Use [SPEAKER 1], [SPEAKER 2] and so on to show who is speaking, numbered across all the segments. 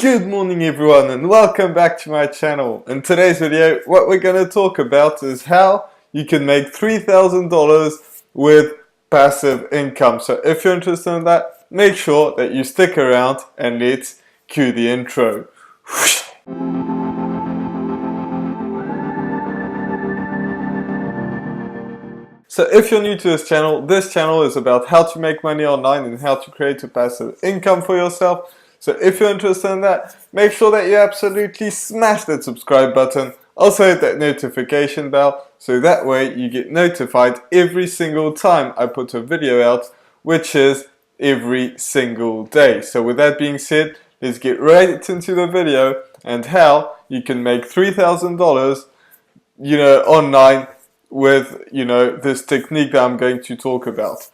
[SPEAKER 1] Good morning everyone and welcome back to my channel. In today's video what we're going to talk about is how you can make $3,000 with passive income. So if you're interested in that, make sure that you stick around and let's cue the intro. So if you're new to this channel is about how to make money online and how to create a passive income for yourself. So if you're interested in that, make sure that you absolutely smash that subscribe button. Also hit that notification bell so that way you get notified every single time I put a video out, which is every single day. So with that being said, let's get right into the video and how you can make $3,000 online with this technique that I'm going to talk about.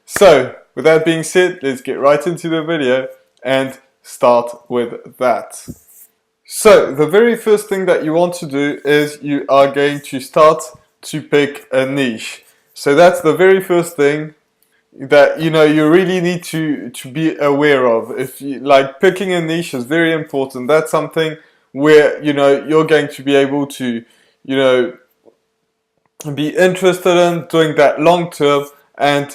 [SPEAKER 1] So with that being said, let's get right into the video and start with that. So the very first thing that you want to do is you are going to start to pick a niche. So that's the very first thing that you really need to be aware of. If you like, picking a niche is very important. That's something where you're going to be able to be interested in doing that long term and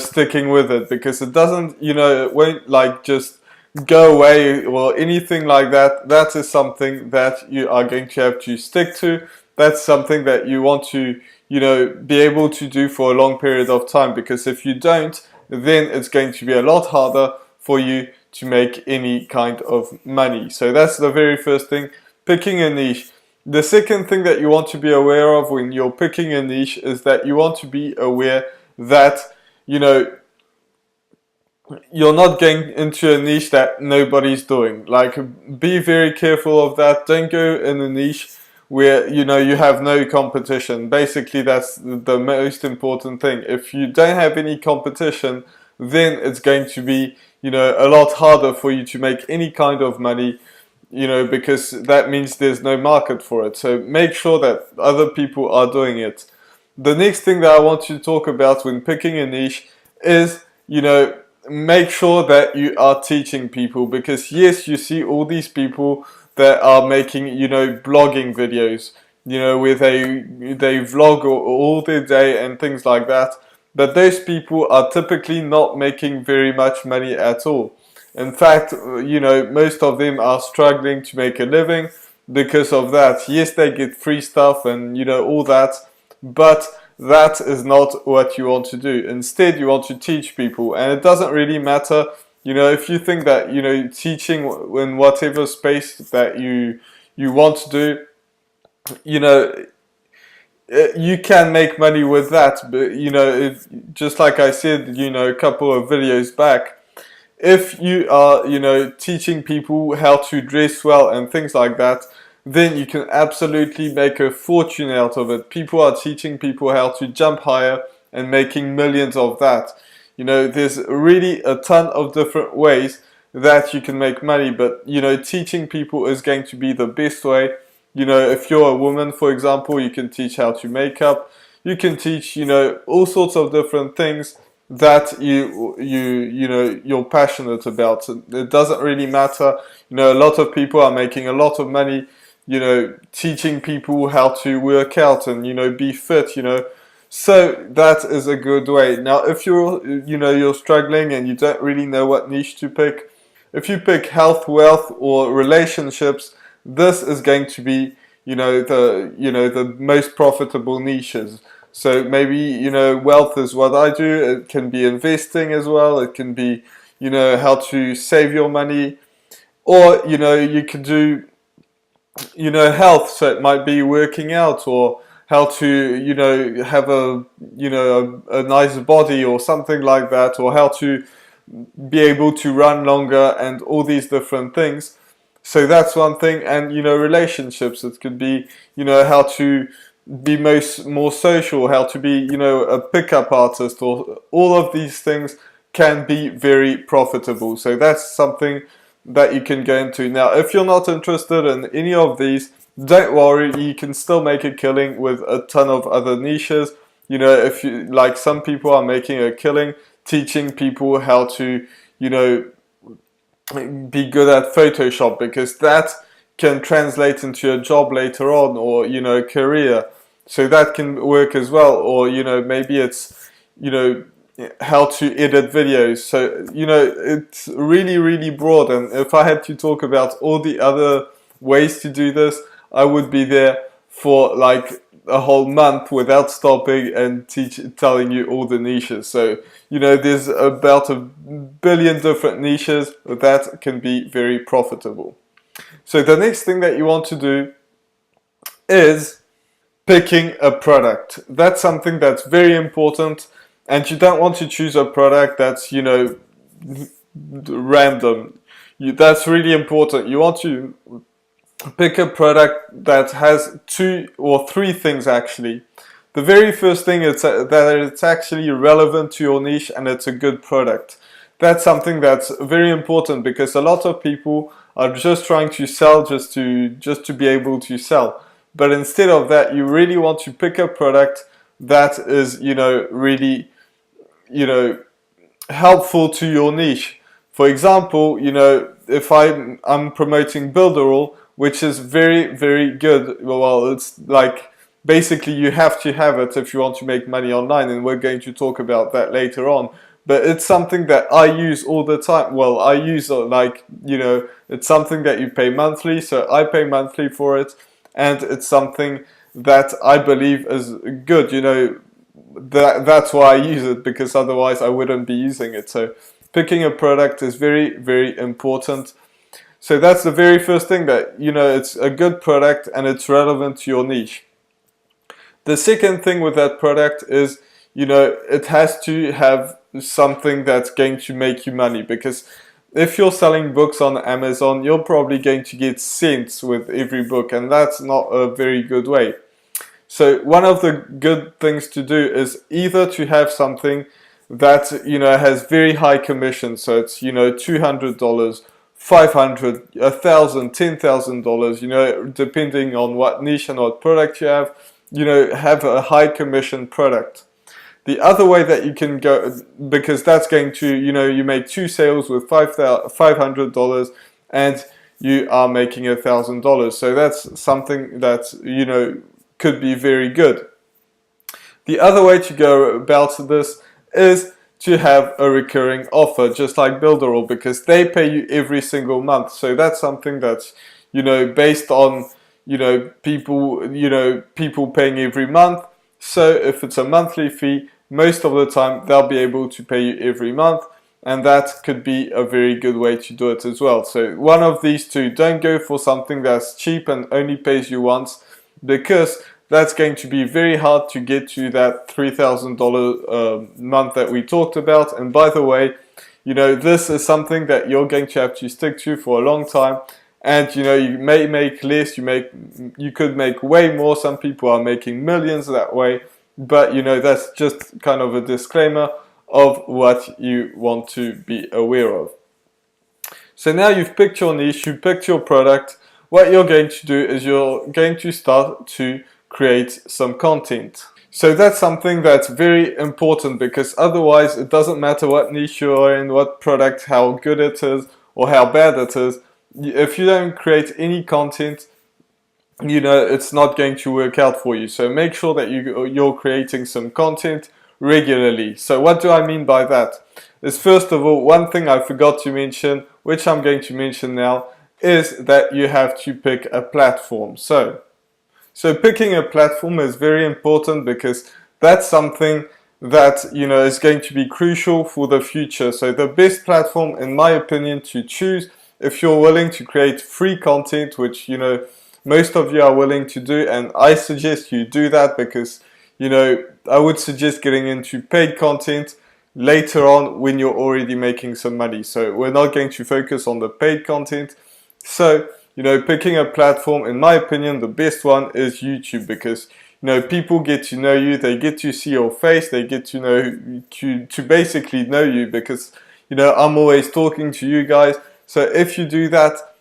[SPEAKER 1] sticking with it, because it doesn't it won't like just go away or anything like that. That is something that you are going to have to stick to. That's something that you want to be able to do for a long period of time, because if you don't, then it's going to be a lot harder for you to make any kind of money. So that's the very first thing, picking a niche. The second thing that you want to be aware of when you're picking a niche is that you want to be aware that you're not going into a niche that nobody's doing. Like, be very careful of that. Don't go in a niche where you have no competition. Basically, that's the most important thing. If you don't have any competition, then it's going to be a lot harder for you to make any kind of money, because that means there's no market for it. So make sure that other people are doing it. The next thing that I want to talk about when picking a niche is make sure that you are teaching people, because yes, you see all these people that are making blogging videos, where they vlog all their day and things like that, but those people are typically not making very much money at all. In fact, most of them are struggling to make a living because of that. Yes, they get free stuff and all that, but that is not what you want to do. Instead, you want to teach people, and it doesn't really matter, if you think that teaching in whatever space that you want to do, you can make money with that. But just like I said, a couple of videos back, if you are teaching people how to dress well and things like that, then you can absolutely make a fortune out of it. People are teaching people how to jump higher and making millions of that. There's really a ton of different ways that you can make money, but teaching people is going to be the best way. If you're a woman, for example, you can teach how to make up. You can teach all sorts of different things that you're passionate about. It doesn't really matter. A lot of people are making a lot of money teaching people how to work out and be fit, so that is a good way. Now if you're struggling and you don't really know what niche to pick, if you pick health, wealth, or relationships, this is going to be the most profitable niches. So maybe wealth is what I do. It can be investing as well. It can be how to save your money, or you can do health. So it might be working out, or how to have a nice body or something like that, or how to be able to run longer and all these different things. So that's one thing. And relationships, it could be how to be more social, how to be a pickup artist, or all of these things can be very profitable. So that's something that you can go into. Now if you're not interested in any of these, don't worry, you can still make a killing with a ton of other niches. If you like, some people are making a killing teaching people how to be good at Photoshop, because that can translate into a job later on, or career. So that can work as well. Or maybe it's how to edit videos. So it's really broad. And if I had to talk about all the other ways to do this, I would be there for like a whole month without stopping and telling you all the niches. So there's about 1 billion different niches that can be very profitable. So the next thing that you want to do is picking a product. That's something that's very important, and you don't want to choose a product that's random. That's really important. You want to pick a product that has 2 or 3 things actually. The very first thing is that it's actually relevant to your niche and it's a good product. That's something that's very important, because a lot of people are just trying to sell just to be able to sell. But instead of that, you really want to pick a product that is really helpful to your niche. For example, if I'm promoting Builderall, which is very good. Well, it's like basically you have to have it if you want to make money online, and we're going to talk about that later on. But it's something that I use all the time. Well, I use it's something that you pay monthly, so I pay monthly for it, and it's something that I believe is good. That's why I use it, because otherwise I wouldn't be using it. So picking a product is very important. So that's the very first thing, that it's a good product and it's relevant to your niche. The second thing with that product is it has to have something that's going to make you money, because if you're selling books on Amazon, you're probably going to get cents with every book, and that's not a very good way. So one of the good things to do is either to have something that has very high commission, so it's $200, $500, $1,000, $10,000, depending on what niche and what product you have a high commission product. The other way that you can go, because that's going to, you make 2 sales with $500 and you are making $1,000. So that's something that, could be very good. The other way to go about this is to have a recurring offer, just like Builderall, because they pay you every single month. So that's something that's, based on, people paying every month. So if it's a monthly fee, most of the time they'll be able to pay you every month, and that could be a very good way to do it as well. So one of these two, don't go for something that's cheap and only pays you once, because that's going to be very hard to get to that $3,000 month that we talked about. And by the way, this is something that you're going to have to stick to for a long time. And you may make less, you could make way more. Some people are making millions that way, but that's just kind of a disclaimer of what you want to be aware of. So now you've picked your niche, you've picked your product. What you're going to do is you're going to start to create some content. So that's something that's very important, because otherwise it doesn't matter what niche you're in, what product, how good it is or how bad it is. If you don't create any content, it's not going to work out for you. So make sure that you're creating some content regularly. So what do I mean by that? Is first of all, one thing I forgot to mention, which I'm going to mention now, is that you have to pick a platform. So picking a platform is very important, because that's something that is going to be crucial for the future. So the best platform, in my opinion, to choose, if you're willing to create free content, which most of you are willing to do, and I suggest you do that, because I would suggest getting into paid content later on when you're already making some money. So we're not going to focus on the paid content. So picking a platform, in my opinion, the best one is YouTube, because people get to know you, they get to see your face, they get to know to basically know you, because I'm always talking to you guys. So if you do that,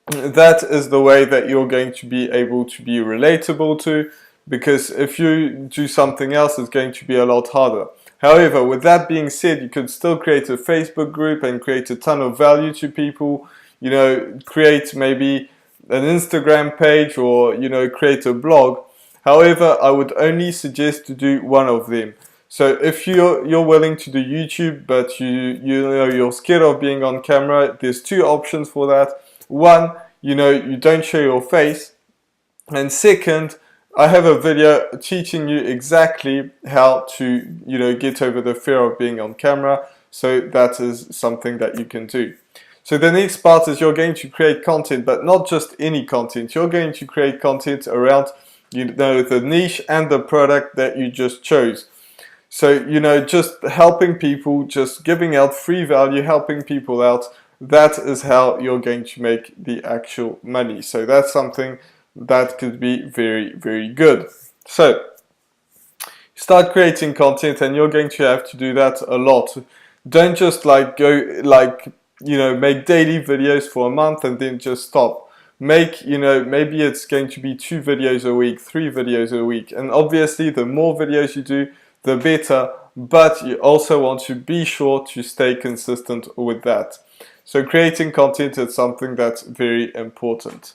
[SPEAKER 1] that is the way that you're going to be able to be relatable to, because if you do something else, it's going to be a lot harder. However, with that being said, you could still create a Facebook group and create a ton of value to people, you know, create maybe an Instagram page, or, you know, create a blog. However, I would only suggest to do one of them. So if you're willing to do YouTube, but you know you're scared of being on camera, there's two options for that. One, you know, you don't show your face, and second, I have a video teaching you exactly how to, you know, get over the fear of being on camera. So that is something that you can do. So the next part is you're going to create content, but not just any content. You're going to create content around, you know, the niche and the product that you just chose. So, you know, just helping people, just giving out free value, helping people out, that is how you're going to make the actual money. So that's something that could be very, very good. So start creating content, and you're going to have to do that a lot. Don't just like go like, you know, make daily videos for a month and then just stop. Make, you know, maybe it's going to be 2 videos a week, 3 videos a week. And obviously the more videos you do, the better, but you also want to be sure to stay consistent with that. So creating content is something that's very important.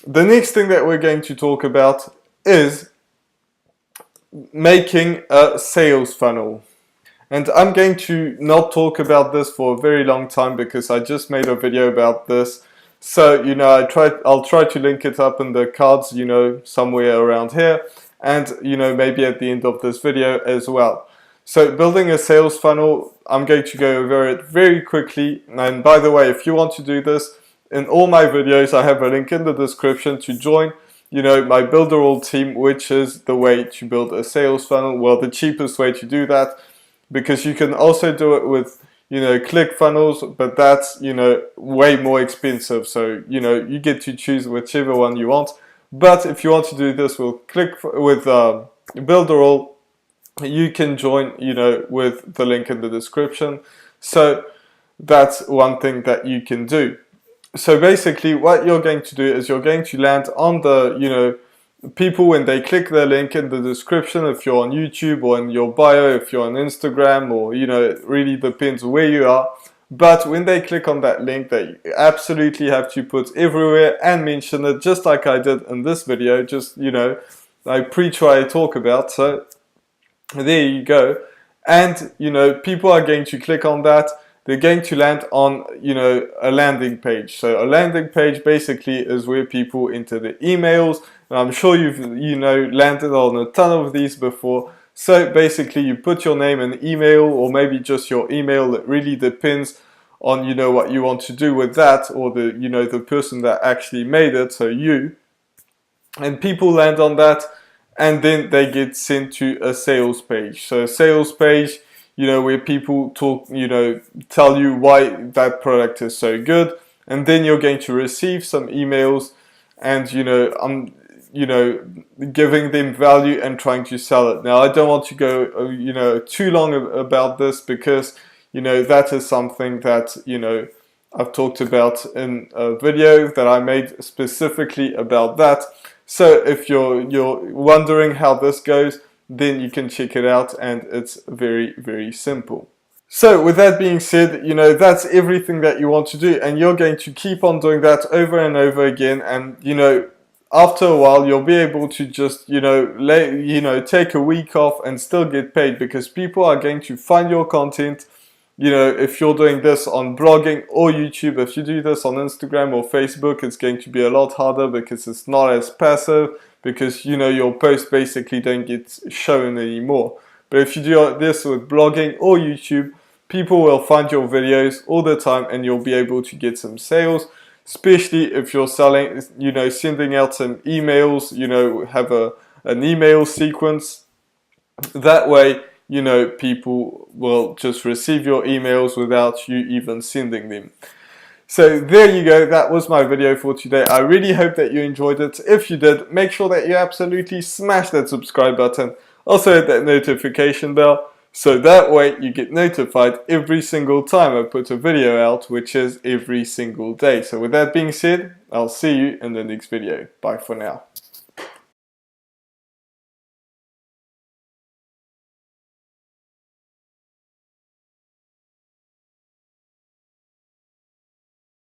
[SPEAKER 1] The next thing that we're going to talk about is making a sales funnel. And I'm going to not talk about this for a very long time because I just made a video about this. So, you know, I'll try to link it up in the cards, you know, somewhere around here, and, you know, maybe at the end of this video as well. So building a sales funnel, I'm going to go over it very quickly. And by the way, if you want to do this, in all my videos, I have a link in the description to join, you know, my Builderall team, which is the way to build a sales funnel. Well, the cheapest way to do that, because you can also do it with, you know, ClickFunnels, but that's, you know, way more expensive. So, you know, you get to choose whichever one you want. But if you want to do this with Builderall, you can join, you know, with the link in the description. So that's one thing that you can do. So basically what you're going to do is you're going to land on the, you know, people when they click the link in the description, if you're on YouTube, or in your bio if you're on Instagram, or, you know, it really depends where you are. But when they click on that link, they absolutely have to put everywhere and mention it, just like I did in this video, just, you know, I pre-try talk about. So there you go. And, you know, people are going to click on that. They're going to land on, you know, a landing page. So a landing page basically is where people enter their emails. And I'm sure you've, you know, landed on a ton of these before. So basically you put your name and email, or maybe just your email. It really depends on, you know, what you want to do with that, or the, you know, the person that actually made it, so you. And people land on that, and then they get sent to a sales page. So a sales page, you know, where people talk, you know, tell you why that product is so good, and then you're going to receive some emails, and, you know, giving them value and trying to sell it. Now, I don't want to go, you know, too long about this, because, you know, that is something that, you know, I've talked about in a video that I made specifically about that. So if you're wondering how this goes, then you can check it out, and it's very, very simple. So with that being said, you know, that's everything that you want to do, and you're going to keep on doing that over and over again. And, you know, after a while, you'll be able to just, you know, take a week off and still get paid, because people are going to find your content. You know, if you're doing this on blogging or YouTube, if you do this on Instagram or Facebook, it's going to be a lot harder, because it's not as passive, because, you know, your posts basically don't get shown anymore. But if you do this with blogging or YouTube, people will find your videos all the time, and you'll be able to get some sales, especially if you're selling, you know, sending out some emails, you know, have an email sequence. That way, you know, people will just receive your emails without you even sending them. So there you go, that was my video for today. I really hope that you enjoyed it. If you did, make sure that you absolutely smash that subscribe button. Also hit that notification bell, so that way you get notified every single time I put a video out, which is every single day. So with that being said, I'll see you in the next video. Bye for now.